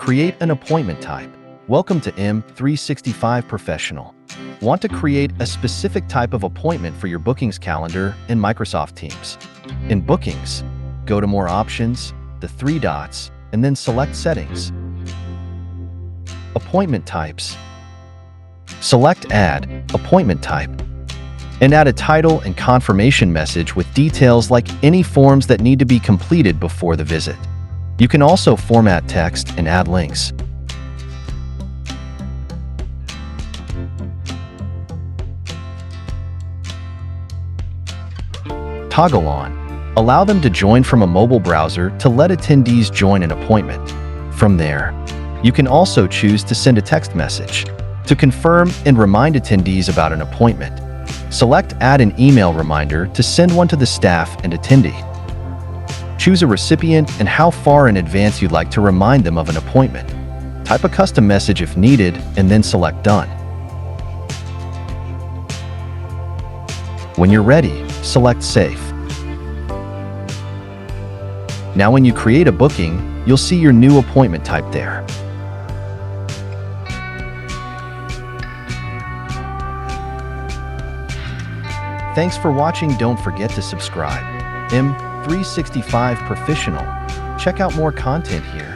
Create an appointment type. Welcome to M365 Professional. Want to create a specific type of appointment for your bookings calendar in Microsoft Teams. In Bookings, go to More Options, the three dots, and then select Settings. Appointment Types. Select Add Appointment Type, and add a title and confirmation message with details like any forms that need to be completed before the visit. You can also format text and add links. Toggle on. Allow them to join from a mobile browser to let attendees join an appointment. From there, you can also choose to send a text message to confirm and remind attendees about an appointment. Select Add an email reminder to send one to the staff and attendee. Choose a recipient and how far in advance you'd like to remind them of an appointment. Type a custom message if needed, and then select Done. When you're ready, select Save. Now when you create a booking, you'll see your new appointment type there. Thanks for watching. Don't forget to subscribe. M365 Professional. Check out more content here.